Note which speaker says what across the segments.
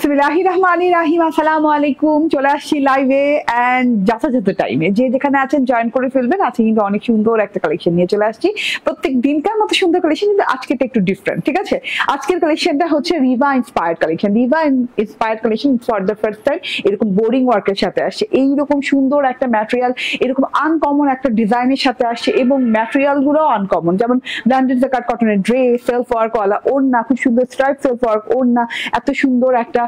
Speaker 1: বিসমিল্লাহির রহমানির রহিম। আসসালামু আলাইকুম। চলে আসছি লাইভে এন্ড যথাযথ টাইমে। যে যেখানে আছেন জয়েন করে ফেলবেন। আজকে কিন্তু অনেক সুন্দর একটা কালেকশন নিয়ে চলে আসছি। প্রত্যেক দিনকার মতো সুন্দর কালেকশন, কিন্তু আজকেটা একটু ডিফারেন্ট। ঠিক আছে, আজকের কালেকশনটা হচ্ছে Riva inspired collection. Riva inspired collection for the first time এরকম বোরিং ওয়ার্কের সাথে আসছে। এইরকম সুন্দর একটা ম্যাটেরিয়াল, এরকম আনকমন একটা ডিজাইনের সাথে আসছে এবং ম্যাটেরিয়াল গুলো আনকমন। যেমন ব্ল্যান্ডেড জাকার্ড কটনের ড্রেস, সেলফ ওয়ার্ক ওয়ালা ওড়না, খুব সুন্দর স্ট্রাইপ সেলফ ওয়ার্ক ওড়না, এত সুন্দর একটা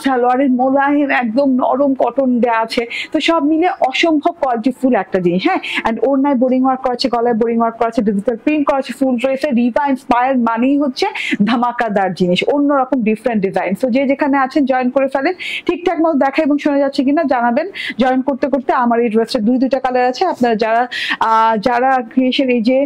Speaker 1: সালোয়ারের মোলায়েম একদম নরম কটন দেওয়া আছে। তো সব মিলে অসম্ভব কোয়ালিটিফুল একটা জিনিস। হ্যাঁ, এন্ড ওড়নায় বোরিং ওয়ার্ক করা আছে, গলায় বোরিং ওয়ার্ক করা আছে, ডিজিটাল প্রিন্ট করা আছে ফুল ড্রেসে। রিভা ইন্সপায়ার্ড মানেই হচ্ছে ধামাকাদার জিনিস, অন্যরকম ডিফারেন্ট ডিজাইন। তো যে যেখানে আছেন জয়েন করে ফেলেন। ঠিকঠাক মতো দেখা এবং শোনা যাচ্ছে কিনা জানাবেন। জয়েন করতে করতে আমার এই ড্রেসটা দুইটা কালার আছে। আপনারা যারা ক্রিয়েশন এই যে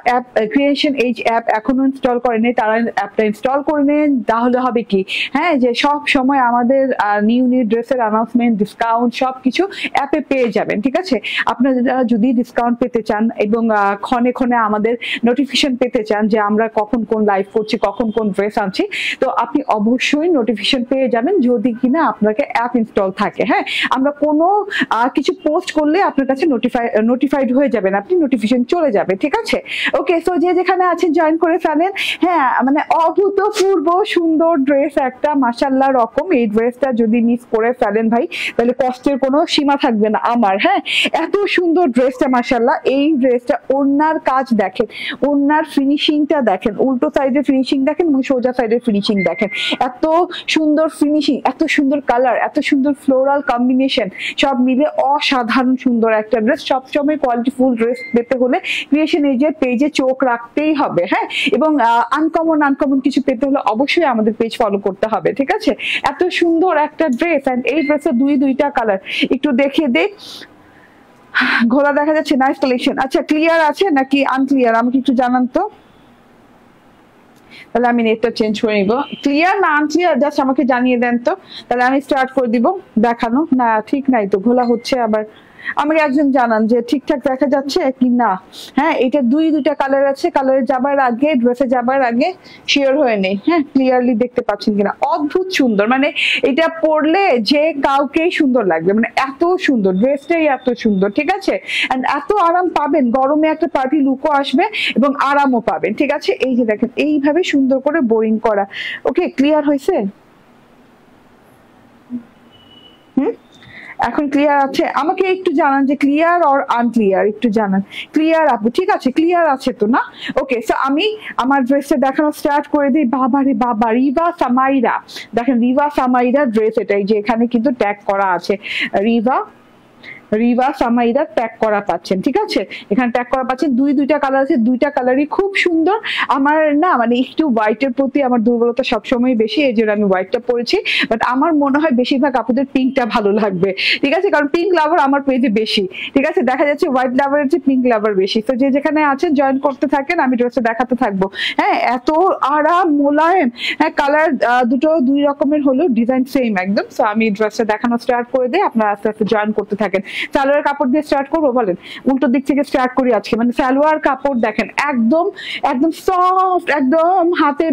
Speaker 1: অ্যাপ ক্রিয়েশন এই অ্যাপ এখনো ইনস্টল করেনি, তারা অ্যাপটা ইনস্টল করে নেন। তাহলে হবে কি, হ্যাঁ, যে সব সময় আমাদের নিউ ড্রেসের অ্যানাউন্সমেন্ট, ডিসকাউন্ট সবকিছু অ্যাপে পেয়ে যাবেন। ঠিক আছে, আপনারা যদি ডিসকাউন্ট পেতে চান এবং ক্ষণে ক্ষণে আমাদের নোটিফিকেশন পেতে চান যে আমরা কখন কোন লাইভ করছি, কখন কোন ড্রেস আনছি, তো আপনি অবশ্যই নোটিফিকেশন পেয়ে যাবেন যদি কিনা আপনাকে অ্যাপ ইনস্টল থাকে। হ্যাঁ, আমরা কোনো কিছু পোস্ট করলে আপনার কাছে নোটিফাইড হয়ে যাবেন, আপনি নোটিফিকেশন চলে যাবে। ঠিক আছে, ওকে। সো যে যেখানে আছেন জয়েন করে ফেলেন। হ্যাঁ, মানে অভূতপূর্ব সুন্দর ড্রেস একটা, মাশাআল্লাহ রকম। এই ড্রেসটা যদি মিস করে ফেলেন ভাই, তাহলে কষ্টের কোনো সীমা থাকবে না আমার। হ্যাঁ, এত সুন্দর ড্রেসটা মাশাআল্লাহ। এই ড্রেসটা ওড়নার কাজ দেখেন, ওড়নার ফিনিশিংটা দেখেন, উল্টো সাইডের ফিনিশিং দেখেন এবং সোজা সাইডের ফিনিশিং দেখেন। এত সুন্দর ফিনিশিং, এত সুন্দর কালার, এত সুন্দর ফ্লোরাল কম্বিনেশন, সব মিলে অসাধারণ সুন্দর একটা ড্রেস। সবসময় কোয়ালিটিফুল ড্রেস পেতে হলে ক্রিয়েশন এজের পেজে চোখ রাখতেই হবে। হ্যাঁ, এবং আনকমন কিছু পেতে হলে অবশ্যই আমাদের পেজ ফলো করতে হবে। ঠিক আছে, এত সুন্দর একটা ড্রেস এন্ড এই ড্রেসের দুইটা কালার একটু দেখে দেখ। ঘোড়া দেখা যাচ্ছে, নাইস কালেকশন। আচ্ছা, ক্লিয়ার আছে নাকি আনক্লিয়ার আমাকে একটু জানান তো, তাহলে আমি নেটটা চেঞ্জ করে নিব। ক্লিয়ার না আনক্লিয়ার জাস্ট আমাকে জানিয়ে দেন তো, তাহলে আমি স্টার্ট করে দিব দেখানো। না ঠিক নাই তো, ঘোলা হচ্ছে আবার। আমাকে একজন জানান যে ঠিকঠাক দেখা যাচ্ছে কি না। হ্যাঁ, এটা দুইটা কালার আছে। কালারে যাবার আগে, ড্রেসে যাবার আগে শিওর হয়ে নেই। হ্যাঁ, ক্লিয়ারলি দেখতে পাচ্ছেন কিনা। অদ্ভুত সুন্দর, মানে এটা পরলে যে কাউকেই সুন্দর লাগবে, মানে এত সুন্দর ড্রেসটাই এত সুন্দর। ঠিক আছে, এন্ড এত আরাম পাবেন, গরমে একটা পার্টি লুকও আসবে এবং আরামও পাবেন। ঠিক আছে, এই যে দেখেন এইভাবে সুন্দর করে বোরিং করা। ওকে, ক্লিয়ার হয়েছে? এখন ক্লিয়ার আছে? আমাকে একটু জানান যে ক্লিয়ার অর আনক্লিয়ার, একটু জানান। ক্লিয়ার আপু? ঠিক আছে, ক্লিয়ার আছে তো না? ওকে, সো আমি আমার ড্রেসটা দেখানো স্টার্ট করে দিই। বাবা রে বাবা, রিভা সামাইরা। দেখেন রিভা সামাইরা ড্রেস এটাই, যে এখানে কিন্তু ট্যাগ করা আছে রিভা সামাইরা ট্যাগ করা পাচ্ছেন। ঠিক আছে, এখানে ট্যাগ করা পাচ্ছেন। দুইটা কালার আছে, দুইটা কালারই খুব সুন্দর। আমার না মানে একটু হোয়াইটের প্রতি আমার দুর্বলতা সবসময় বেশি, এই জন্য আমি হোয়াইটটা পরেছি। বাট আমার মনে হয় বেশিরভাগ আপুদের পিঙ্কটা ভালো লাগবে। ঠিক আছে, কারণ পিঙ্ক লাভার আমার পেজে বেশি। ঠিক আছে, দেখা যাচ্ছে হোয়াইট লাভারের চেয়ে পিঙ্ক লাভার বেশি। তো যে যেখানে আছেন জয়েন করতে থাকেন, আমি ড্রেসটা দেখাতে থাকবো। হ্যাঁ, এত আরাম, মোলায়েম। হ্যাঁ, কালার দুই রকমের হলেও ডিজাইন সেম একদম। সো আমি ড্রেসটা দেখানো স্টার্ট করে দিই, আপনারা আস্তে আস্তে জয়েন করতে থাকেন। সালোয়ার কাপড় দিয়ে স্টার্ট করবো বলেন, উল্টো দিক থেকে স্টার্ট করি আজকে। মানে সালোয়ার কাপড় দেখেন একদম সফট, একদম হাতে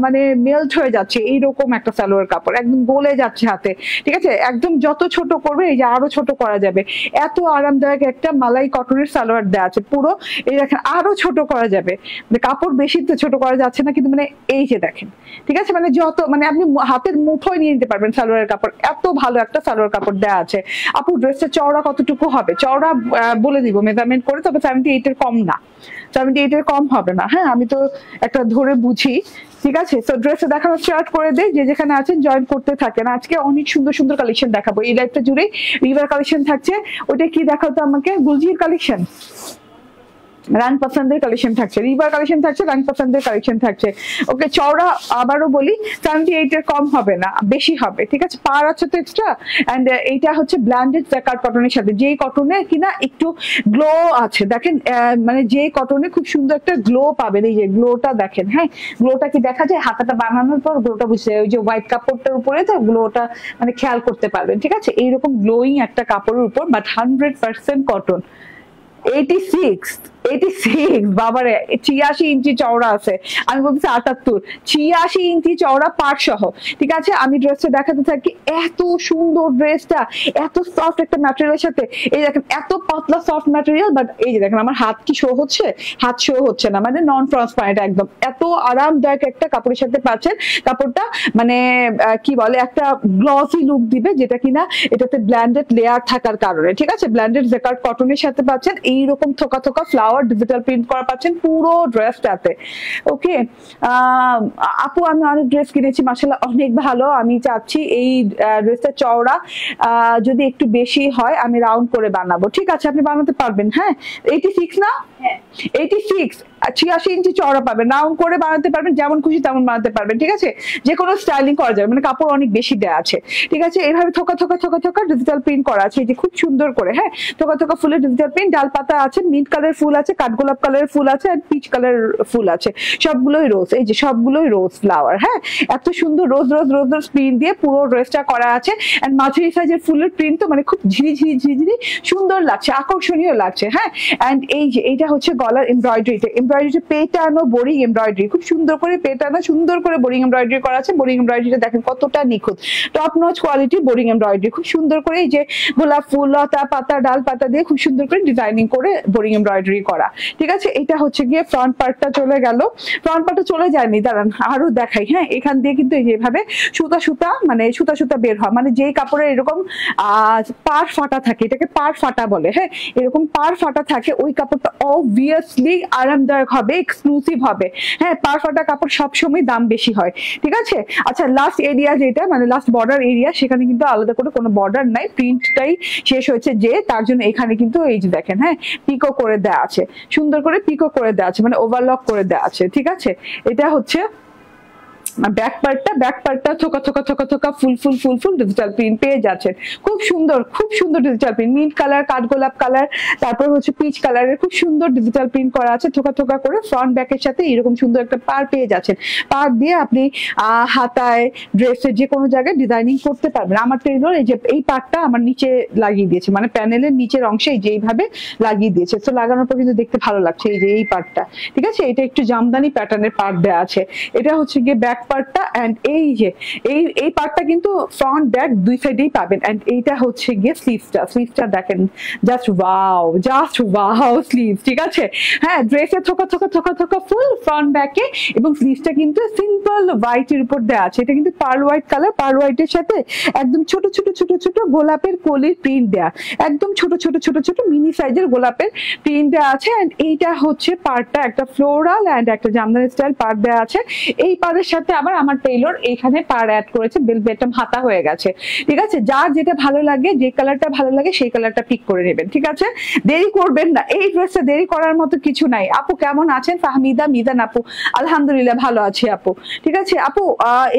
Speaker 1: মানে মেল্ট হয়ে যাচ্ছে এইরকম একটা সালোয়ার কাপড়, একদম গলে যাচ্ছে হাতে। ঠিক আছে, একদম যত ছোট করবে এই যে আরো ছোট করা যাবে। এত আরামদায়ক একটা মালাই কটনের সালোয়ার দেওয়া আছে পুরো। এই দেখেন আরো ছোট করা যাবে, মানে কাপড় বেশি তো ছোট করা যাচ্ছে না, কিন্তু মানে এই যে দেখেন। ঠিক আছে, মানে যত মানে আপনি হাতের মুঠোয় নিয়ে নিতে পারবেন সালোয়ারের কাপড়। এত ভালো একটা সালোয়ার কাপড় দেওয়া আছে। আপু ড্রেসটা চওড়া কতটুকু হবে? চওড়া বলে দিব মেজারমেন্ট করে, তবে 78 এর কম না, 78 এর কম হবে না। হ্যাঁ, আমি তো একটা ধরে বুঝি। ঠিক আছে, তো ড্রেসে দেখানো স্টার্ট করে দেয়। যে যেখানে আছেন জয়েন করতে থাকেন। আজকে অনেক সুন্দর সুন্দর কালেকশন দেখাবো এই লাইভটা জুড়ে। রিভার কালেকশন থাকছে, ওটা কি দেখাতো আমাকে? গুলজির কালেকশন, রান পছন্দের কালেকশন থাকছে, রিভার কালেকশন থাকছে, রান পছন্দের কালেকশন থাকছে। ওকে, চওড়া আবারও বলি 78 এর কম হবে না, বেশি হবে। ঠিক আছে, পার আছে তো এক্সট্রা। এন্ড এইটা হচ্ছে ব্ল্যান্ডেড জাকার্ড কটনের সাথে, যেই কটনে কিনা একটু গ্লো আছে। দেখেন মানে যে কটনে খুব সুন্দর একটা গ্লো পাবেন। এই যে গ্লোটা দেখেন। হ্যাঁ, গ্লোটা কি দেখা যায়? হাতাটা বানানোর পর গ্লোটা বুঝতে যায়। ওই যে হোয়াইট কাপড়টার উপরে তো গ্লোটা মানে খেয়াল করতে পারবেন। ঠিক আছে, এইরকম গ্লোয়িং একটা কাপড়ের উপর, বাট 100% কটন। 86 বাবারে, 86 ইঞ্চি চওড়া আছে, আমি বলছি 78, 86 ইঞ্চি চওড়া পাট সহ। ঠিক আছে, আমি ড্রেসটা দেখাতে থাকি। এত সুন্দর ড্রেসটা, এত সফট একটা ম্যাটেরিয়ালের সাথে, এই দেখেন এত পাতলা সফট ম্যাটেরিয়াল, বাট এই যে দেখেন আমার হাত কি শো হচ্ছে, হাত শো হচ্ছে না, মানে নন ট্রান্সপারেন্ট একদম। এত আরামদায়ক একটা কাপড়ের সাথে পাচ্ছেন। কাপড়টা মানে কি বলে একটা গ্লসি লুক দিবে, যেটা কিনা এটাতে ব্ল্যান্ডেড লেয়ার থাকার কারণে। ঠিক আছে, ব্ল্যান্ডেড জেকার্ড কটনের সাথে পাচ্ছেন, এইরকম থোকা থোকা ফ্লাওয়ার ডিজিটাল প্রিন্ট করা পাচ্ছেন পুরো ড্রেসটাতে। ওকে আপু, আমি অনেক ড্রেস কিনেছি মাশাআল্লাহ, অনেক ভালো। আমি চাচ্ছি এই ড্রেসটা চওড়া যদি একটু বেশি হয় আমি রাউন্ড করে বানাবো। ঠিক আছে, আপনি বানাতে পারবেন। হ্যাঁ, 86 না? 86, 86 ইঞ্চি চওড়া পাবেন, রাউন্ড করে বানাতে পারবেন, যেমন খুশি তেমন বানাতে পারবেন। ঠিক আছে, যে কোনো স্টাইলিং করা যাবে, মানে কাপড় অনেক বেশি দেওয়া আছে। ঠিক আছে, এইভাবে থোকা থোকা থোকা থোকা ডিজিটাল প্রিন্ট করা আছে, এই যে খুব সুন্দর করে। হ্যাঁ, থোকা থোকা ফুলের ডিজিটাল প্রিন্ট, ডাল পাতা আছে, মিন্ট কালার ফুল আছে, কাঠগোলাপ কালারের ফুল আছে, আর পিচ কালার ফুল আছে, সবগুলোই রোজ। এই যে সবগুলোই রোজ ফ্লাওয়ার। হ্যাঁ, এত সুন্দর রোজ রোজ রোজ রোজ প্রিন্ট দিয়ে পুরো ড্রেসটা করা আছে। এন্ড মাঝারি সাইজের ফুলের প্রিন্ট তো মানে খুব ঝিরি ঝিরি সুন্দর লাগছে, আকর্ষণীয় লাগছে। হ্যাঁ, এন্ড এই যে এইটা হচ্ছে গলার এমব্রয়ডারিটা, এমব্রয়ডারিটা পেটানো বোরিং এমব্রয়ডারি, খুব সুন্দর করে পেটানো, সুন্দর করে বোরিং এমব্রয়ডারি করা আছে। বোরিং এমব্রয়ডারিটা দেখেন কতটা নিখুঁত, top notch quality boring embroidery, খুব সুন্দর করে এই যে গোলাপ ফুল, লতা পাতা, ডাল পাতা দিয়ে খুব সুন্দর করে ডিজাইনিং করে বোরিং এমব্রয়ডারি করা। ঠিক আছে, এটা হচ্ছে গিয়ে ফ্রন্ট পার্টটা চলে গেল। ফ্রন্ট পার্টটা চলে যায়নি, দাঁড়ান আরো দেখাই। হ্যাঁ, এখান দিয়ে কিন্তু এই যেভাবে সুতা সুতা মানে সুতা সুতা বের হয়, মানে যেই কাপড়ে এরকম পার ফাটা থাকে, এটাকে পার ফাটা বলে। হ্যাঁ, এরকম পার ফাটা থাকে, ওই কাপড়টা অবভিয়াসলি আরামদায়ক হবে, এক্সক্লুসিভ হবে। হ্যাঁ, পার ফাটা কাপড় সবসময় দাম বেশি হয়। ঠিক আছে, আচ্ছা লাস্ট এরিয়া যেটা মানে লাস্ট বর্ডার এরিয়া, সেখানে কিন্তু আলাদা করে কোনো বর্ডার নাই, প্রিন্টটাই শেষ হয়েছে যে, তার জন্য এখানে কিন্তু এই যে দেখেন, হ্যাঁ পিকো করে দেওয়া আছে, সুন্দর করে পিকো করে দেওয়া আছে, মানে ওভারলক করে দেওয়া আছে। ঠিক আছে, এটা হচ্ছে ব্যাক পার্টটা থোকা থোকা থোকা থোকা ফুল ফুল ফুল ফুল ডিজিটাল প্রিন্ট পেয়ে যাচ্ছেন। খুব সুন্দর ডিজিটাল প্রিন্ট, মিন্ট কালার, কাঠগোলাপ কালার, তারপর হচ্ছে পিচ কালারের খুব সুন্দর ডিজিটাল প্রিন্ট করা আছে থোকা থোকা করে। ফ্রন্ট ব্যাকের সাথে এরকম সুন্দর একটা পার পেয়ে যাচ্ছেন। পার দিয়ে আপনি হাতায়, ড্রেসের যে কোনো জায়গায় ডিজাইনিং করতে পারবেন। আমার টেইলর এই যে এই পার্টটা আমার নিচে লাগিয়ে দিয়েছে, মানে প্যানেলের নিচের অংশে এই যে এইভাবে লাগিয়ে দিয়েছে, তো লাগানোর পর কিন্তু দেখতে ভালো লাগছে। এই যে এই পার্টটা, ঠিক আছে, এটা একটু জামদানি প্যাটার্নের পার্ট দেওয়া আছে। এটা হচ্ছে গিয়ে ব্যাক পার্টটা, এন্ড এই যে এই পার্টটা কিন্তু ফ্রন্ট ব্যাক দুই সাইডেই পাবেন। এন্ড এইটা হচ্ছে গিয়ে স্লিভসটা দেখেন, জাস্ট ওয়াও স্লিভস। ঠিক আছে, হ্যাঁ ড্রেসে থোকা থোকা থোকা থোকা ফুল ফ্রন্ট ব্যাকে, এবং স্লিভসটা কিন্তু সিম্পল হোয়াইটের উপর দেওয়া আছে। এটা কিন্তু পার্ল হোয়াইট কালার, পার্ল হোয়াইটের সাথে একদম ছোট ছোট ছোট ছোট গোলাপের কলির প্রিন্ট দেয়া, একদম ছোট ছোট ছোট ছোট মিনি সাইজের গোলাপের প্রিন্ট দেওয়া আছে। এন্ড এইটা হচ্ছে পার্টটা একটা ফ্লোরাল এন্ড একটা জামদানি স্টাইল পার্ট দেওয়া আছে। এই পার্টের সাথে আবার আমার টেইলর এইখানে পার অ্যাড করেছে, বেলবেটম হাতা হয়ে গেছে। ঠিক আছে, যার যেটা ভালো লাগে, যে কালারটা ভালো লাগে সেই কালারটা পিক করে নেবেন। ঠিক আছে, দেরি করবেন না, এই ড্রেসটা দেরি করার মতো কিছু নাই। আপু কেমন আছেন? ফাহমিদা মিজান আপু, আলহামদুলিল্লাহ ভালো আছি আপু। ঠিক আছে আপু,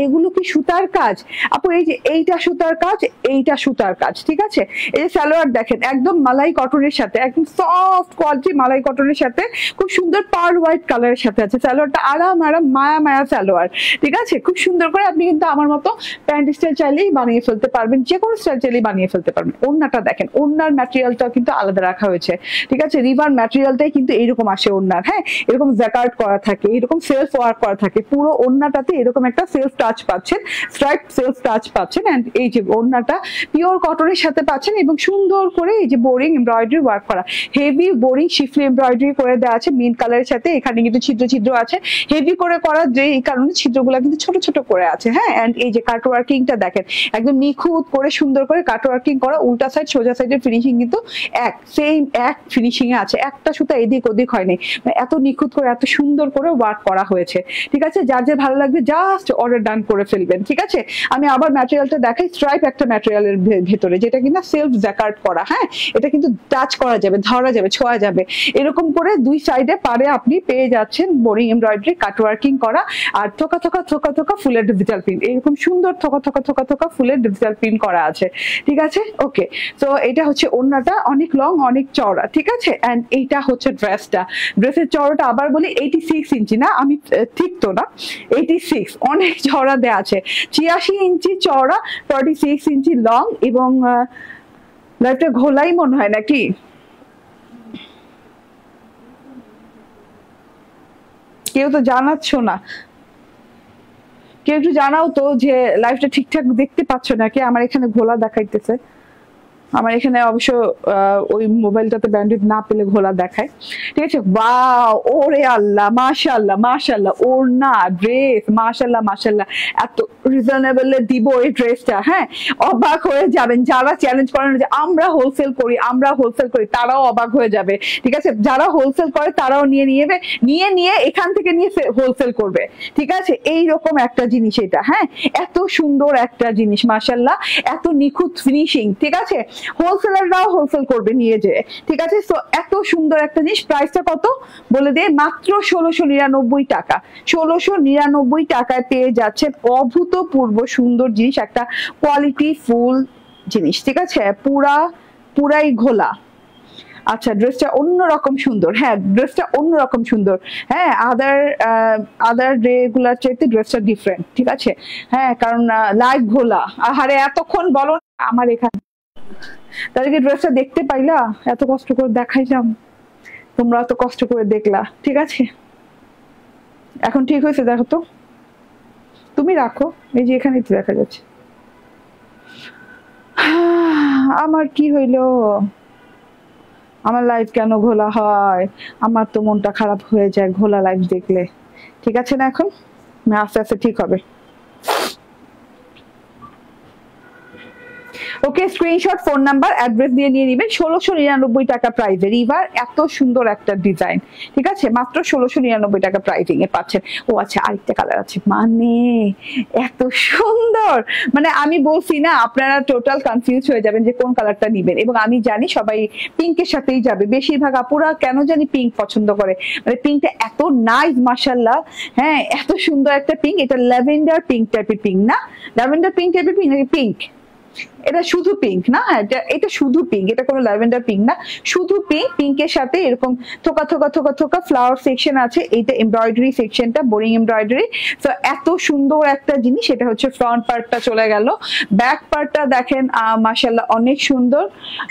Speaker 1: এগুলো কি সুতার কাজ? আপু এই যে এইটা সুতার কাজ, এইটা সুতার কাজ। ঠিক আছে, এই যে সালোয়ার দেখেন একদম মালাই কটনের সাথে, একদম সফট কোয়ালিটি মালাই কটনের সাথে খুব সুন্দর পার্ল হোয়াইট কালারের সাথে আছে। সালোয়ারটা আরাম মায়া সালোয়ার। ঠিক আছে, খুব সুন্দর করে আপনি কিন্তু আমার মতো প্যান্ট স্টাইল চাইলেই বানিয়ে ফেলতে পারবেন, যে কোনো স্টাইল চাইলেই বানিয়ে ফেলতে পারবেন। ওড়নাটা দেখেন, ওড়নার ম্যাটেরিয়ালটাও কিন্তু আলাদা রাখা হয়েছে। ঠিক আছে, রিভার ম্যাটেরিয়ালটাই কিন্তু এইরকম আসে ওড়নার। হ্যাঁ, এরকম জ্যাকার্ড করা থাকে, এরকম সেলফ ওয়ার্ক করা থাকে, পুরো ওড়নাটাতে এরকম একটা সেলফ টাচ পাচ্ছেন, স্ট্রাইপ সেলফ টাচ পাচ্ছেন। এন্ড এই যে ওড়নাটা পিওর কটনের সাথে পাচ্ছেন, এবং সুন্দর করে এই যে বোরিং এমব্রয়ডারি ওয়ার্ক করা, হেভি বোরিং শিফলি এমব্রয়ডারি করে দেওয়া আছে মিন্ট কালারের সাথে। এখানে কিন্তু ছিদ্র আছে, হেভি করে করা, যে এই কারণে ছিদ্রগুলো কিন্তু ছোট ছোট করে আছে। হ্যাঁ, এন্ড এই যে কাট ওয়ার্কিংটা দেখেন, একদম নিখুঁত করে সুন্দর করে কাট ওয়ার্কিং করা, উল্টা সাইড সোজা সাইডের ফিনিশিং কিন্তু এক ফিনিশিং এ আছে, একটা সুতা এদিক ওদিক হয়নি, এত নিখুঁত করে এত সুন্দর করে ওয়ার্ক করা হয়েছে। ঠিক আছে, যার যে ভালো লাগবে জাস্ট অর্ডার ডান করে ফেলবেন। ঠিক আছে, আমি আবার ম্যাটেরিয়ালটা দেখাই, স্ট্রাইপ একটা ম্যাটেরিয়ালের ভেতরে, যেটা কিনা সেলফ জ্যাকার্ড করা। হ্যাঁ, এটা কিন্তু টাচ করা যাবে, ধরা যাবে, ছোঁয়া যাবে, এরকম করে দুই সাইডে পারে আপনি পেয়ে যাচ্ছেন বোরিং এমব্রয়ডারি কাট ওয়ার্কিং করা, আর থোকা থোকা থোকা থোকা ফুলের ডিজিটাল প্রিন্ট, এরকম সুন্দর থোকা থোকা থোকা থোকা ফুলের ডিজিটাল প্রিন্ট করা আছে। ঠিক আছে, ওকে, তো এটা হচ্ছে ওড়নাটা অনেক লং, অনেক চওড়া। ঠিক আছে, এন্ড এইটা হচ্ছে ড্রেসের চওড়াটা আবার বলি 86 ইঞ্চি না, আমি ঠিক তো না, 86 অনেক চওড়া দেওয়া আছে, 86 ইঞ্চি চওড়া, 46 ইঞ্চি লং, এবং লাইফটা ঘোলাই মনে হয় নাকি, কেউ তো জানাচ্ছ না, কেউ একটু জানাও তো যে লাইভটা ঠিকঠাক দেখতে পাচ্ছ নাকি। আমার এখানে ঘোলা দেখাইতেছে, আমার এখানে অবশ্য ওই মোবাইলটাতে ব্যান্ডউইথ না পেলে ঘোলা দেখায়। ঠিক আছে, ওয়াও, ওরে আল্লাহ, মাশাআল্লাহ মাশাআল্লাহ, ওড়না ড্রেস, মাশাআল্লাহ মাশাআল্লাহ, এত রিজনেবল দিব এই ড্রেসটা। হ্যাঁ, অবাক হয়ে যাবেন যারা চ্যালেঞ্জ করেন যে আমরা হোলসেল করি, আমরা হোলসেল করি, তারাও অবাক হয়ে যাবে। ঠিক আছে, যারা হোলসেল করে তারাও নিয়ে এখান থেকে নিয়ে হোলসেল করবে। ঠিক আছে, এইরকম একটা জিনিস এটা। হ্যাঁ, এত সুন্দর একটা জিনিস, মাশাআল্লাহ, এত নিখুঁত ফিনিশিং। ঠিক আছে, হোলসেলাররাও হোলসেল করবে নিয়ে যেয়ে। ঠিক আছে, তো এত সুন্দর একটা জিনিস। প্রাইসটা কত বলে দে, মাত্র 1699 টাকা। 1699 টাকায় পেয়ে যাচ্ছেন অভূতপূর্ব সুন্দর জিনিস, একটা কোয়ালিটি ফুল জিনিস। ঠিক আছে, পুরাই ঘোলা। আচ্ছা, ড্রেসটা অন্যরকম সুন্দর। হ্যাঁ, ড্রেসটা অন্যরকম সুন্দর। হ্যাঁ, আদার ডে গুলার চাইতে ড্রেসটা ডিফারেন্ট। ঠিক আছে, হ্যাঁ, কারণ লাইভ ঘোলা। আরে এতক্ষণ বলো আমার এখানে, তাহলে কি ড্রেসটা দেখতে পাইলা? এত কষ্ট করে দেখাইলাম, তোমরা এত কষ্ট করে দেখলা। ঠিক আছে, এখন ঠিক হয়েছে? দেখো তো, তুমি রাখো, এই যে এখানে দেখা যাচ্ছে। আমার কি হইলো? আমার লাইফ কেন ঘোলা হয়? আমার তো মনটা খারাপ হয়ে যায় ঘোলা লাইফ দেখলে। ঠিক আছে না, এখন আস্তে আস্তে ঠিক হবে। ওকে, স্ক্রিনশট, ফোন নাম্বার, অ্যাড্রেস দিয়ে নিয়ে নেবেন। 1699 টাকা প্রাইজে রিভার, এত সুন্দর একটা ডিজাইন। ঠিক আছে, মাত্র 1699 টাকা প্রাইজিং এ পাচ্ছেন। ও আচ্ছা, আরেকটা কালার আছে, মানে এত সুন্দর, মানে আমি বলছি না, আপনারা টোটাল কনফিউজ হয়ে যাবেন যে কোন কালারটা নিবেন। এবং আমি জানি সবাই পিঙ্কের সাথেই যাবে, বেশিরভাগ আপুরা কেন জানি পিঙ্ক পছন্দ করে, মানে পিঙ্কটা এত নাইস, মাশাআল্লাহ। হ্যাঁ, এত সুন্দর একটা পিঙ্ক। এটা ল্যাভেন্ডার পিঙ্ক টাইপের পিঙ্ক না? ল্যাভেন্ডার পিঙ্ক টাইপের পিঙ্ক নাকি পিঙ্ক? এটা শুধু পিঙ্ক না, এটা শুধু পিঙ্ক, এটা কোনো ল্যাভেন্ডার পিঙ্ক না, শুধু পিঙ্ক। পিঙ্কের সাথে এরকম থোকা থোকা থোকা থোকা ফ্লাওয়ার সেকশন আছে। এইটা এমব্রয়ডারি সেকশনটা, বোরিং এমব্রয়ডারি। তো এত সুন্দর একটা জিনিস। এটা হচ্ছে ফ্রন্ট পার্টটা চলে গেল। ব্যাক পার্টটা দেখেন, মাশাআল্লাহ অনেক সুন্দর।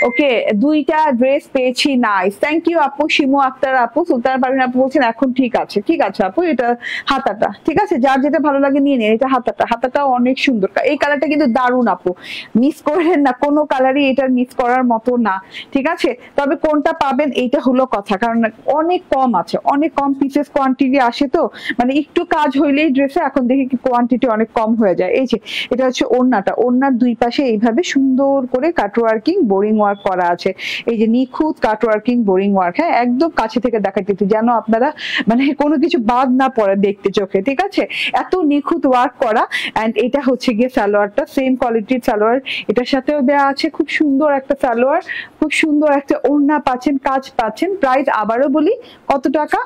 Speaker 1: ওকে, দুইটা ড্রেস পেয়েছি, নাইস, থ্যাংক ইউ আপু। শিমু আক্তার আপু, সুলতান পারভিন আপু বলছেন এখন ঠিক আছে। ঠিক আছে আপু, এটা হাতাটা ঠিক আছে, যার যেটা ভালো লাগে নিয়ে নিন। এটা হাতাটা অনেক সুন্দর। এই কালারটা কিন্তু দারুণ আপু, মিস করেন না, কোনো কালারই এটা মিস করার মতো না। ঠিক আছে, তবে কোনটা পাবেন এইটা হলো কথা, কারণ অনেক কম আছে, অনেক কম পিসেস কোয়ান্টিটি আসে, তো মানে একটু কাজ হইলেই ড্রেসে এখন দেখি কি কোয়ান্টিটি অনেক কম হয়ে যায়। এই যে এটা হচ্ছে ওড়নাটা, ওড়নার দুই পাশে এইভাবে সুন্দর করে কাটওয়ার্কিং বোরিং ওয়ার্ক করা আছে। এই যে নিখুঁত কাটওয়ার্কিং বোরিং ওয়ার্ক। হ্যাঁ, একদম কাছে থেকে দেখাইতেছি যেন আপনারা মানে কোনো কিছু বাদ না পড়ে দেখতে চোখে। ঠিক আছে, এত নিখুঁত ওয়ার্ক করা। এন্ড এটা হচ্ছে গিয়ে সালোয়ারটা, সেম কোয়ালিটির সালোয়ার এটার সাথেও দেওয়া আছে। খুব সুন্দর একটা সালোয়ার, খুব সুন্দর একটা ওড়না পাচ্ছেন, কাজ পাচ্ছেন। প্রাইস আবারও বলি, কত টাকা?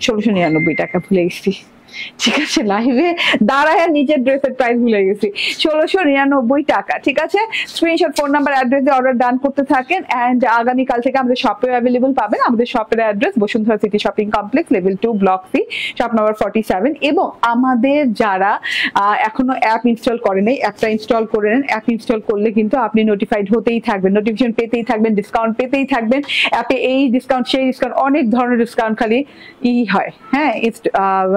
Speaker 1: 1699 টাকা। ভুলে গেছি, ঠিক আছে, লাইভে দাঁড়ায় নিজের ড্রেসের প্রাইস ভুলে গেছি। 1699 টাকা। ঠিক আছে, স্ক্রিনশট, ফোন নাম্বার, অ্যাড্রেস দিয়ে অর্ডার ডান করতে থাকেন। এন্ড আগামীকাল থেকে আমাদের শপে অ্যাভেলেবল পাবেন। আমাদের শপের address Bashundhara city shopping complex, level 2, block C, shop number 47। এবং আমাদের যারা এখনো অ্যাপ ইনস্টল করেন, অ্যাপটা ইনস্টল করে নেন। অ্যাপ ইনস্টল করলে কিন্তু আপনি নোটিফাইড হতেই থাকবেন, নোটিফিকেশন পেতেই থাকবেন, ডিসকাউন্ট পেতেই থাকবেন। অ্যাপে এই ডিসকাউন্ট সেই ডিসকাউন্ট, অনেক ধরনের ডিসকাউন্ট খালি হয়। হ্যাঁ,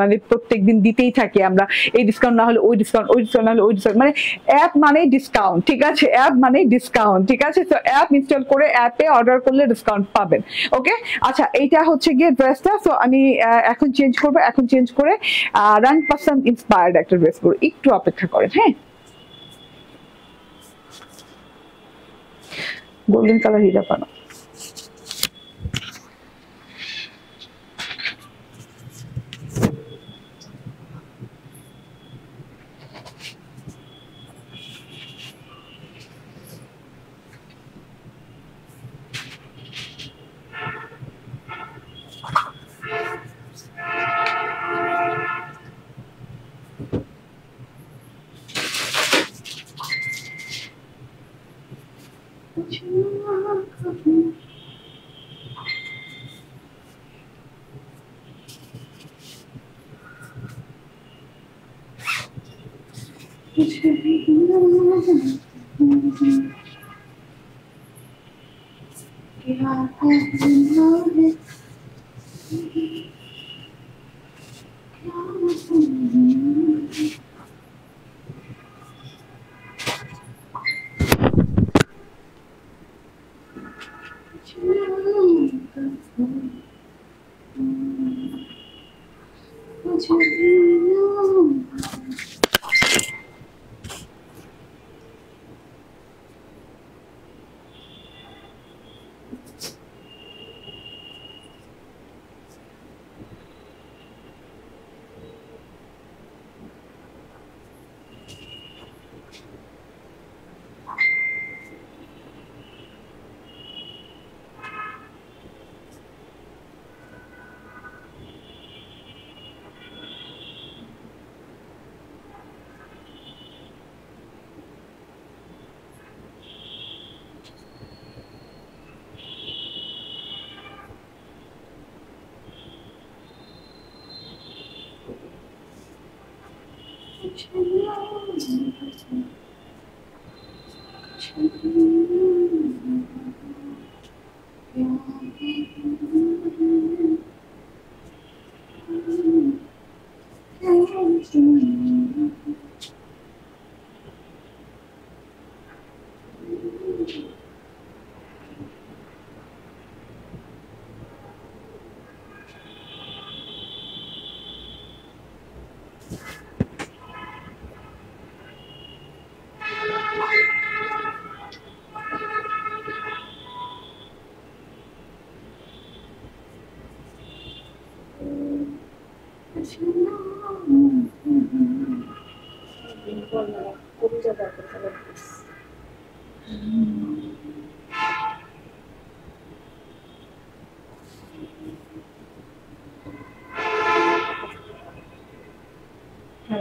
Speaker 1: মানে প্রত্যেকদিন দিতেই থাকি আমরা, এই ডিসকাউন্ট না হলে ওই ডিসকাউন্ট, ওই ডিসকাউন্ট না হলে ওই ডিসকাউন্ট, মানে অ্যাপ মানে ডিসকাউন্ট। ঠিক আছে, অ্যাপ মানে ডিসকাউন্ট। ঠিক আছে, তো অ্যাপ ইনস্টল করে অ্যাপে অর্ডার করলে ডিসকাউন্ট পাবেন। ওকে, আচ্ছা, এইটা হচ্ছে গিয়ে ড্রেসটা। তো আমি এখন চেঞ্জ করবো, এখন চেঞ্জ করে রান পাসান ইন্সপায়ার্ড একটা ড্রেস করবো, একটু অপেক্ষা করেন। হ্যাঁ, গোল্ডেন কালার হিরা পানো।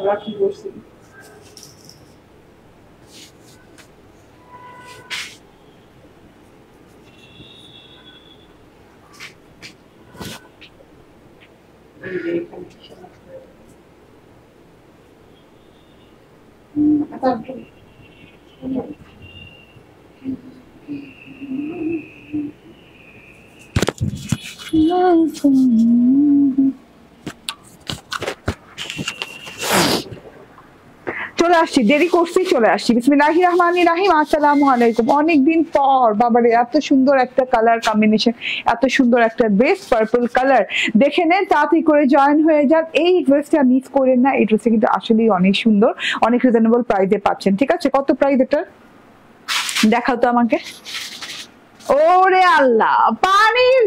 Speaker 1: রাখি করছি চলে আসছি, দেরি করছি, চলে আসছি। বিসমিল্লাহির রহমানির রহিম। আসসালামু আলাইকুম। অনেকদিন পর বাবারে এত সুন্দর একটা কালার কম্বিনেশন, এত সুন্দর একটা ড্রেস, পার্পল কালার। দেখে নেন, তাড়াতাড়ি করে জয়েন হয়ে যান। এই ড্রেসটা মিস করেন না, এই ড্রেসটা কিন্তু আসলেই অনেক সুন্দর, অনেক রিজনেবল প্রাইসে পাচ্ছেন। ঠিক আছে, কত প্রাইস এটা দেখাও তো আমাকে। ওরে আল্লাহ, পানির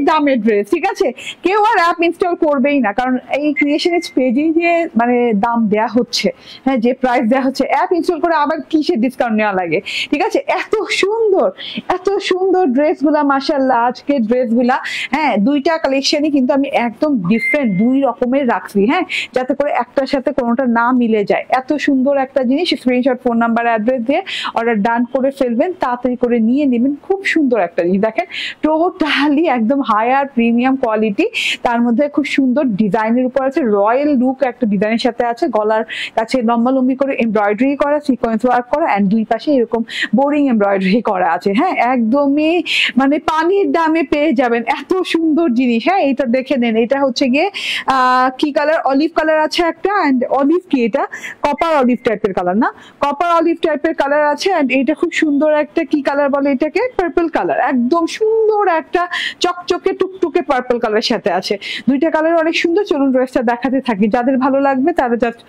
Speaker 1: দামে ড্রেস। ঠিক আছে, কেউ আর অ্যাপ ইনস্টল করবেই না, কারণ এই ক্রিয়েশন পেজেই যে মানে দাম দেয়া হচ্ছে, হ্যাঁ, যে প্রাইস দেওয়া হচ্ছে, অ্যাপ ইনস্টল করে আবার কিসের ডিসকাউন্ট নেওয়া লাগে। ঠিক আছে, এত সুন্দর ড্রেসগুলা, মাশাআল্লাহ। আজকের ড্রেসগুলা, হ্যাঁ, দুইটা কালেকশনই কিন্তু আমি একদম ডিফারেন্ট, দুই রকমের রাখছি, হ্যাঁ, যাতে করে একটার সাথে কোনোটা না মিলে যায়। এত সুন্দর একটা জিনিস, স্ক্রিনশট, ফোন নাম্বার, অ্যাড্রেস দিয়ে অর্ডার ডান করে ফেলবেন, তাড়াতাড়ি করে নিয়ে নেবেন। খুব সুন্দর একটা জিনিস, দেখেন, টোটালি একদম হায়ার প্রিমিয়াম কোয়ালিটি, তার মধ্যে খুব সুন্দর ডিজাইনের উপর আছে, রয়্যাল লুক একটা ডিজাইনের সাথে আছে। গলার কাছে লম্বালম্বি করে এমব্রয়ডারি করা, সিকোয়েন্স ওয়ার্ক করা, এন্ড দুই পাশে এরকম বোরিং এমব্রয়ডারি করা আছে। হ্যাঁ, একদমই মানে পানির দামে পেয়ে যাবেন এত সুন্দর জিনিস। হ্যাঁ, এটা দেখে নেন, এটা হচ্ছে গিয়ে কি কালার, অলিভ কালার আছে একটা, এন্ড অলিভ কি, এটা কপার অলিভ টাইপের কালার, না কপার অলিভ টাইপের কালার আছে। এন্ড এটা খুব সুন্দর একটা কি কালার বলে এটাকে, পার্পল কালার, একদম সুন্দর একটা চকচকে টুকটুকে পার্পল কালারের সাথে আছে। দুইটা কালার অনেক সুন্দর। চলুন ড্রেসটা দেখাতে থাকি, যাদের ভালো লাগবে তারা জাস্ট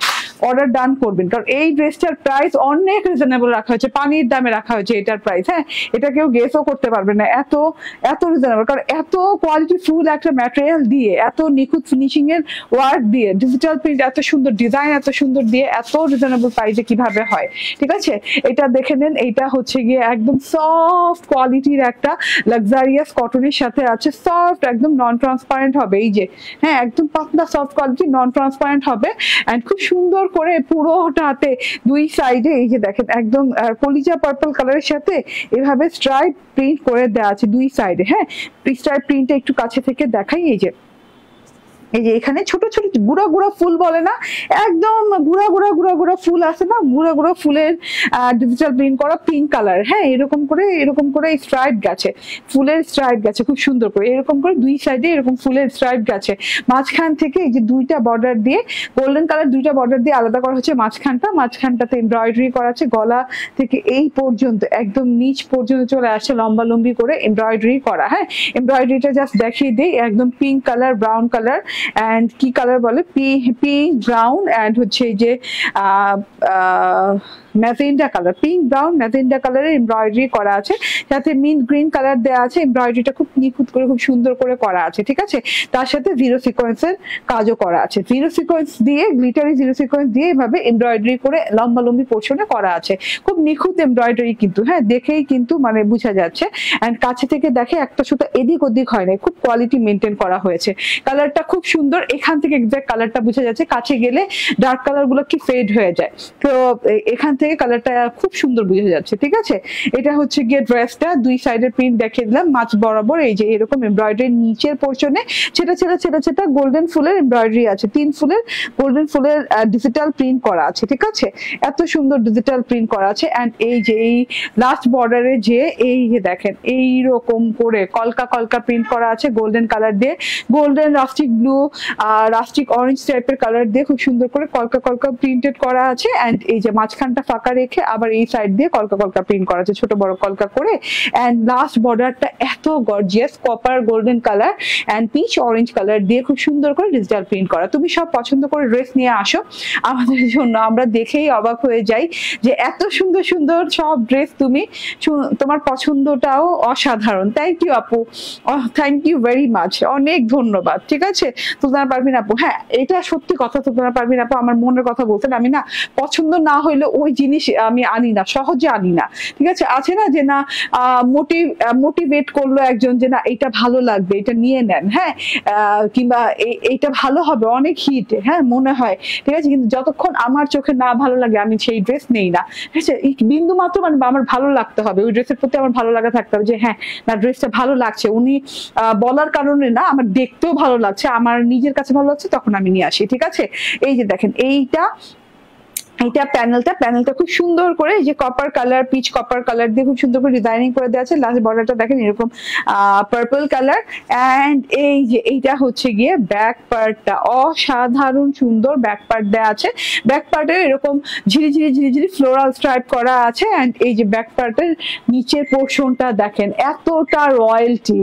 Speaker 1: অর্ডার ডান করবেন, কারণ এই ড্রেসটার প্রাইস অনেক রিজনেবল রাখা হয়েছে, পানির দামে রাখা হয়েছে এটার প্রাইস। হ্যাঁ, এটা কেউ গেসও করতে পারবে না, এত এত রিজনেবল, কারণ এত কোয়ালিটি ফুল একটা ম্যাটেরিয়াল দিয়ে, এত নিখুঁত ফিনিশিং এর ওয়ার্ক দিয়ে, ডিজিটাল প্রিন্ট, এত সুন্দর ডিজাইন, এত সুন্দর দিয়ে, এত রিজনেবল প্রাইসে কিভাবে হয়। ঠিক আছে, এটা দেখে নেন, এইটা হচ্ছে গিয়ে একদম সফট কোয়ালিটির একটা লাক্সারিয়াস কটনের সাথে আছে, সফট, একদম নন ট্রান্সপারেন্ট হবে। এই যে, হ্যাঁ, একদম পাতলা সফট কোয়ালিটি, নন ট্রান্সপারেন্ট হবে, এন্ড খুব সুন্দর করে পুরোটাতে দুই সাইডে এই যে দেখেন, একদম কলিজা পার্পল কালারের সাথে এভাবে স্ট্রাইপ প্রিন্ট করে দেওয়া আছে দুই সাইডে। হ্যাঁ, স্ট্রাইপ প্রিন্টটা একটু কাছে থেকে দেখাই, এই যে এই যে এখানে ছোট ছোট গুড়া গুড়া ফুল বলে না, একদম গুড়া গুড়া গুড়া গুড়া ফুল আছে না, গুড়া গুড়া ফুলের ডিজিটাল প্রিন্ট করা পিঙ্ক কালার। হ্যাঁ, এরকম করে স্ট্রাইপ গেছে, ফুলের স্ট্রাইপ গেছে খুব সুন্দর করে, এরকম করে দুই সাইডে এরকম ফুলের স্ট্রাইপ গেছে। মাঝখান থেকে এই যে দুইটা বর্ডার দিয়ে গোল্ডেন কালার দুইটা বর্ডার দিয়ে আলাদা করা হচ্ছে মাঝখানটাতে এমব্রয়ডারি করা আছে, গলা থেকে এই পর্যন্ত একদম নিচ পর্যন্ত চলে আসছে লম্বা লম্বি করে এমব্রয়ডারি করা। হ্যাঁ, এমব্রয়ডারিটা জাস্ট দেখিয়ে দিই, একদম pink colour, brown colour and কি কালার বলে, পিঙ্ক ব্রাউন এন্ড হচ্ছে এই যে magenta colour, pink brown magenta কালারের এমব্রয়ডারি করা আছে, সাথে মিন্ট গ্রিন কালার দেওয়া আছে। এমব্রয়ডারিটা খুব নিখুঁত করে খুব সুন্দর করে করা আছে, ঠিক আছে। তার সাথে জিরো সিকোয়েন্সের কাজও করা আছে, জিরো সিকোয়েন্স দিয়ে গ্লিটারি জিরো সিকোয়েন্স দিয়ে এভাবে এমব্রয়ডারি করে লম্বা লম্বি পোর্শনে করা আছে, খুব নিখুঁত এমব্রয়ডারি কিন্তু। হ্যাঁ, দেখেই কিন্তু মানে বোঝা যাচ্ছে, এন্ড কাছে থেকে দেখে একটা সুতো এদিক ওদিক হয় না, খুব কোয়ালিটি মেনটেন করা হয়েছে। কালারটা খুব সুন্দর, এখান থেকে এক্সাক্ট কালারটা বোঝা যাচ্ছে, কাছে গেলে ডার্ক কালার গুলো কি ফেড হয়ে যায়, তো এখান থেকে কালারটা খুব সুন্দর বোঝা যাচ্ছে, ঠিক আছে। এটা হচ্ছে গিয়ে ড্রেসটা, দুই সাইডের প্রিন্ট দেখিয়ে দিলাম, মাঝ বরাবর এই যে এরকম এমব্রয়ডারি, নিচের পোর্শনে ছেটা ছেটা ছেটা ছেটা গোল্ডেন ফুলের এমব্রয়ডারি আছে, 3 ফুলের গোল্ডেন ফুলের ডিজিটাল প্রিন্ট করা আছে, ঠিক আছে। এত সুন্দর ডিজিটাল প্রিন্ট করা আছে। এন্ড এই যে এই লাস্ট বর্ডারে যে এই যে দেখেন এইরকম করে কলকা কলকা প্রিন্ট করা আছে গোল্ডেন কালার দিয়ে, golden rustic blue rustic orange টাইপের কালার দিয়ে খুব সুন্দর করে কলকা কলকা প্রিন্টেড করা আছে। এন্ড এই যে মাঝখানটা ফাঁকা রেখে আবার এই সাইড দিয়ে কলকা কলকা প্রিন্ট করা আছে, ছোট বড় কলকা করে। এন্ড লাস্ট বর্ডারটা এত gorgeous copper golden colour and peach orange colour দিয়ে খুব সুন্দর করে ডিজিটাল প্রিন্ট করা। তুমি সব পছন্দ করে ড্রেস নিয়ে আসো আমাদের জন্য, আমরা দেখেই অবাক হয়ে যাই যে এত সুন্দর সুন্দর সব ড্রেস তুমি, তোমার পছন্দটাও অসাধারণ। থ্যাংক ইউ আপু, থ্যাংক ইউ ভেরি মাচ, অনেক ধন্যবাদ, ঠিক আছে তুলনা পারভিন আপু। হ্যাঁ, এটা সত্যি কথা, তুলনা পারভিন আপু আমার মনের কথা বলতেন, আমি না পছন্দ না হইলে ওই জিনিস আমি আনি না, সহজে আনি না, ঠিক আছে। আছে না যে না মোটিভেট করলো একজন যে না এটা ভালো লাগবে, এটা নিয়ে নেন, হ্যাঁ, কিংবা এইটা ভালো হবে, অনেক হিট, হ্যাঁ মনে হয়, ঠিক আছে। কিন্তু যতক্ষণ আমার চোখে না ভালো লাগে আমি সেই ড্রেস নেই না, ঠিক আছে। বিন্দু মাত্র মানে আমার ভালো লাগতে হবে, ওই ড্রেসের প্রতি আমার ভালো লাগা থাকতে হবে যে হ্যাঁ না ড্রেসটা ভালো লাগছে, উনি বলার কারণে না, আমার দেখতেও ভালো লাগছে, আমার নিজের কাছে ভালো লাগছে, তখন আমি নিয়ে আসি, ঠিক আছে। এই যে দেখেন এইটা প্যানেলটা খুব সুন্দর করে এই যে copper colour, peach copper colour দিয়ে খুব সুন্দর করে ডিজাইনিং করে দেওয়া আছে। লাস্ট বর্ডারটা দেখেন এরকম পার্পল কালার। এন্ড এই যে এইটা হচ্ছে গিয়ে ব্যাক পার্টটা, অসাধারণ সুন্দর ব্যাক পার্ট দেওয়া আছে। ব্যাক পার্টে এরকম ঝিরি ফ্লোরাল স্ট্রাইপ করা আছে। এন্ড এই যে ব্যাক পার্টের নিচের পোর্শনটা দেখেন, এতটা রয়্যালটি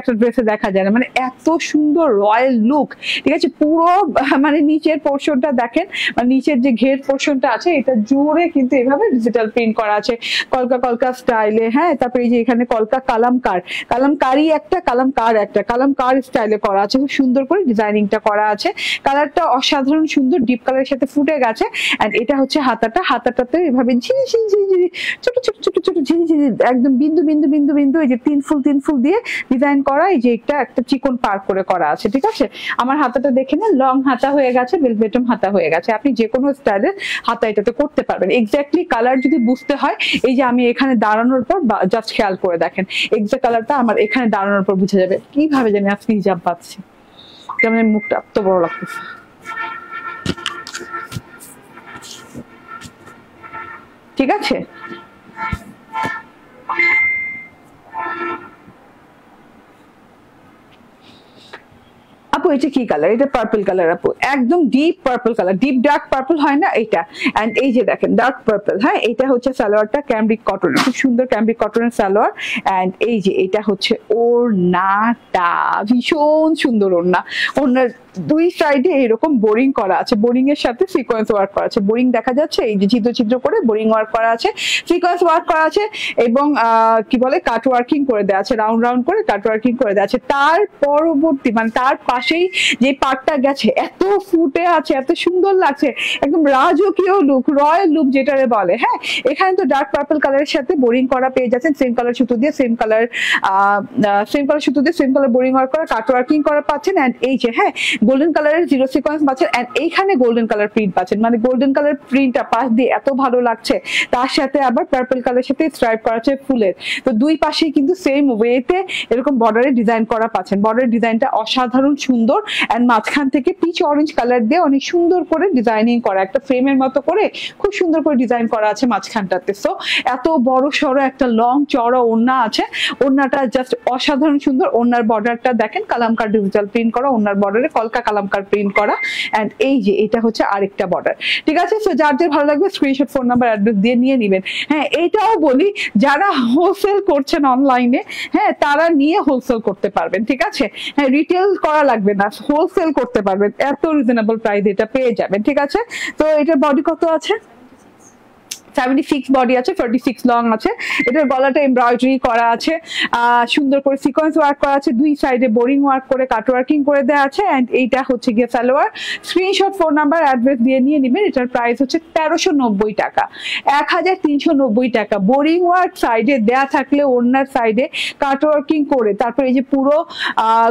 Speaker 1: একটা ড্রেসে দেখা যায় না, মানে এত সুন্দর রয়্যাল লুক, ঠিক আছে। পুরো মানে নিচের পোর্শনটা দেখেন, মানে নিচের যে ঘের পোর্শনটা আছে এটা জুড়ে কিন্তু এভাবে ডিজিটাল প্রিন্ট করা আছে কলকা কলকা স্টাইলে। হ্যাঁ, তারপরে এই যে এখানে কলকা কালামকার স্টাইলে করা আছে, খুব সুন্দর করে ডিজাইনিংটা করা আছে। কালারটা অসাধারণ সুন্দর, ডিপ কালারের সাথে ফুটে গেছে। এন্ড এটা হচ্ছে হাতাটাতে এভাবে ঝিরি ছোট ছোট ছোট ছোট ঝিরি একদম বিন্দু বিন্দু বিন্দু বিন্দু এই যে তিন ফুল দিয়ে ডিজাইন করা, এই যে একটা চিকন পার্ক করে করা আছে, ঠিক আছে। আমার হাতাটা দেখে না, লং হাতা হয়ে গেছে, বেলবেটম হাতা হয়ে গেছে, আপনি যে কোনো স্টাইলের হাতা এটাতে করতে পারবেন। এক্স্যাক্টলি কালার যদি বুঝতে হয়, এই যে আমি এখানে দাঁড়ানোর পর জাস্ট খেয়াল করে দেখেন, এক্স্যাক্ট কালারটা আমার এখানে দাঁড়ানোর পর বুঝে যাবে। কিভাবে জানি আজকে হিজাব পাচ্ছি, যেমন মুখটা এত বড় লাগতেছে, ঠিক আছে। আপু এটা কি কালার? এটা পার্পল কালার আপু, একদম deep purple colour, deep dark purple হয় না এটা। এন্ড এই যে দেখেন ডার্ক পার্পল, হ্যাঁ এটা হচ্ছে সালোয়ারটা ক্যামব্রিক কটনের, খুব সুন্দর ক্যামব্রিক কটনের সালোয়ার। এন্ড এই যে এটা হচ্ছে ওড়নাটা, ভীষণ সুন্দর ওড়না। ওড়নার দুই সাইডে এরকম বোরিং করা আছে, বোরিং এর সাথে সিকোয়েন্স ওয়ার্ক করা আছে, বোরিং দেখা যাচ্ছে, এই যে ছিদ্র করে বোরিং ওয়ার্ক করা আছে, সিকোয়েন্স ওয়ার্ক করা আছে, এবং কি বলে কাট ওয়ার্কিং করে দেওয়া আছে, রাউন্ড করে কাট ওয়ার্কিং করে দেওয়া আছে। তার পরবর্তী মানে তার পাশেই যে পার্টটা গেছে এত ফুটে আছে, এত সুন্দর লাগছে, একদম রাজকীয় লুক, রয়্যাল লুক যেটারে বলে। হ্যাঁ, এখানে তো ডার্ক পার্পল কালারের সাথে বোরিং করা পেয়ে যাচ্ছেন, সেম কালার সুতো দিয়ে সেম কালার বোরিং ওয়ার্ক করা, কাট ওয়ার্কিং করা পাচ্ছেন। এন্ড এই যে হ্যাঁ গোল্ডেন কালারের জিরো সিকোয়েন্স পাচ্ছেন এন্ড এইখানে গোল্ডেন কালার প্রিন্ট পাচ্ছেন, মানে গোল্ডেন কালার প্রিন্টটা পাশ দিয়ে এত ভালো লাগছে, তার সাথে আবার পার্পল কালারের সাথে স্ট্রাইপ করা আছে ফুলের। তো দুই পাশেই কিন্তু সেম ওয়েতে এরকম বর্ডারে ডিজাইন করা পাচ্ছেন। বর্ডারের ডিজাইনটা অসাধারণ সুন্দর এন্ড মাঝখান থেকে পিচ অরেঞ্জ কালার দিয়ে অনেক সুন্দর করে ডিজাইনিং করা, একটা ফ্রেমের মতো করে খুব সুন্দর করে ডিজাইন করা আছে মাঝখানটাতে। সো এত বড় সড়ো একটা লং চওড়া ওড়না আছে, ওড়নাটা জাস্ট অসাধারণ সুন্দর। ওড়নার বর্ডারটা দেখেন কালামকার ডিজিটাল প্রিন্ট করা, ওড়নার বর্ডারে কলকা কালামকার প্রিন্ট করা এন্ড এই যে এটা হচ্ছে আরেকটা বর্ডার। ঠিক আছে, সো যার যার ভালো লাগবে স্ক্রিনশট, ফোন নাম্বার, অ্যাড্রেস দিয়ে নিয়ে নেবেন। হ্যাঁ, এইটাও বলি যারা হোলসেল করছেন অনলাইনে, হ্যাঁ তারা নিয়ে হোলসেল করতে পারবেন। ঠিক আছে, হ্যাঁ রিটেল করা লাগবে না, হোলসেল করতে পারবেন, এত রিজনেবল প্রাইস এটা পেয়ে যাবেন। ঠিক আছে, তো এটার বডি কত আছে? 76 বডি আছে, 46 লং আছে। এটার গলাটা এমব্রয়ডারি করা আছে, সুন্দর করে সিকোয়েন্স ওয়ার্ক করা আছে, দুই সাইডে বোরিং ওয়ার্ক করে কাট ওয়ার্কিং করে দেওয়া আছে এন্ড এইটা হচ্ছে গিয়ে salwar. Screenshot, phone number, address দিয়ে নিয়ে নেবেন। এটার প্রাইস হচ্ছে 1390 টাকা, 1390 টাকা। বোরিং ওয়ার্ক সাইডে দেয়া থাকলে ওড়নার সাইডে কাট ওয়ার্কিং করে তারপর এই যে পুরো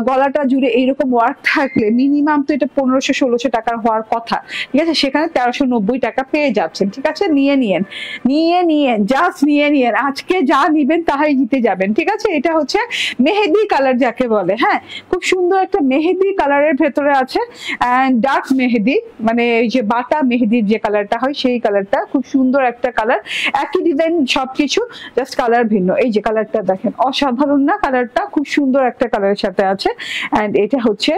Speaker 1: গলাটা জুড়ে এইরকম ওয়ার্ক থাকলে মিনিমাম তো এটা 1500-1600 টাকার হওয়ার কথা। ঠিক আছে, সেখানে 1390 টাকা পেয়ে যাচ্ছেন। ঠিক আছে, নিয়ে নিয়েন জাস্ট নিয়ে নিয়েন, আজকে যা নিবেন তাহাই জিতে যাবেন। ঠিক আছে, এটা হচ্ছে মেহেদি কালার যাকে বলে। হ্যাঁ, খুব সুন্দর একটা মেহেদি কালারের ভেতরে আছে এন্ড ডার্ক মেহেদি, মানে এই যে বাটা মেহেদির যে কালারটা হয় সেই কালারটা, খুব সুন্দর একটা কালার। একই ডিজাইন সবকিছু, জাস্ট কালার ভিন্ন। এই যে কালারটা দেখেন, অসাধারণ না কালারটা? খুব সুন্দর একটা কালারের সাথে আছে এন্ড এটা হচ্ছে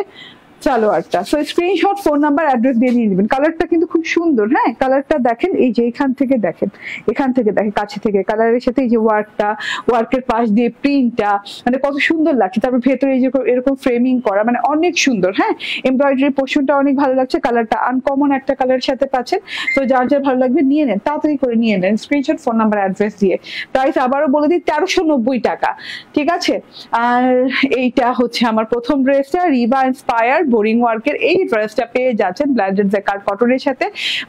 Speaker 1: সালোয়ারটা। So screenshot, phone number, address দিয়ে নিয়ে নেবেন। কালারটা কিন্তু খুব সুন্দর। হ্যাঁ, কালারটা দেখেন, এই যে এখান থেকে দেখেন কাছে থেকে কালারের সাথে এই যে ওয়ার্কের পাশ দিয়ে প্রিন্টটা, মানে কত সুন্দর লাগছে। তারপর ভেতরে এই যে এরকম ফ্রেমিং করা, মানে অনেক সুন্দর। হ্যাঁ, এমব্রয়ডারি পোর্শনটা অনেক ভালো লাগছে, কালারটা আনকমন একটা কালারের সাথে পাচ্ছেন। তো যার যার ভালো লাগবে নিয়ে নেন, তাড়াতাড়ি করে নিয়ে নেন স্ক্রিনশট, ফোন নাম্বার, অ্যাড্রেস দিয়ে। প্রাইস আবারও বলে দিই 1390 টাকা। ঠিক আছে, আর এইটা হচ্ছে আমার প্রথম ড্রেসটা, রিবা ইন্সপায়ার বোরিং ওয়ার্কের এই ড্রেসটা পেয়ে যাচ্ছেন ব্ল্যান্ডেড জেকার্ড কটনের সাথে।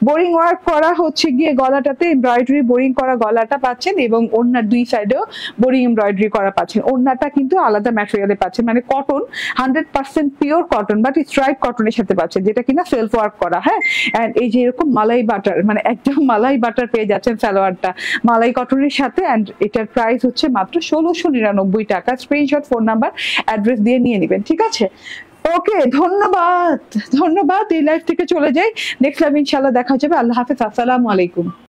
Speaker 1: বোরিং ওয়ার্ক করা হচ্ছে গিয়ে গলাটাতে এমব্রয়ডারি বোরিং করা গলাটা পাচ্ছেন এবং ওড়নার দুই সাইডেও বোরিং এমব্রয়ডারি করা পাচ্ছেন। ওড়নাটা কিন্তু আলাদা ম্যাটেরিয়ালে পাচ্ছেন, মানে cotton, 100% pure cotton, but stripe কটনের সাথে পাচ্ছেন, যেটা কিনা সেলফ ওয়ার্ক করা। হ্যাঁ, এন্ড এই যে এরকম মালাই বাটার, মানে একদম মালাই বাটার পেয়ে যাচ্ছেন সালোয়ারটা মালাই কটনের সাথে এন্ড এটার প্রাইস হচ্ছে মাত্র 1699 টাকা। স্ক্রিনশট, ফোন নাম্বার, অ্যাড্রেস দিয়ে নিয়ে নেবেন। ঠিক আছে, ওকে, ধন্যবাদ। এই লাইফ থেকে চলে যাই, নেক্সট লাইভ ইনশাআল্লাহ দেখা যাবে। আল্লাহ হাফেজ, আসসালামু আলাইকুম।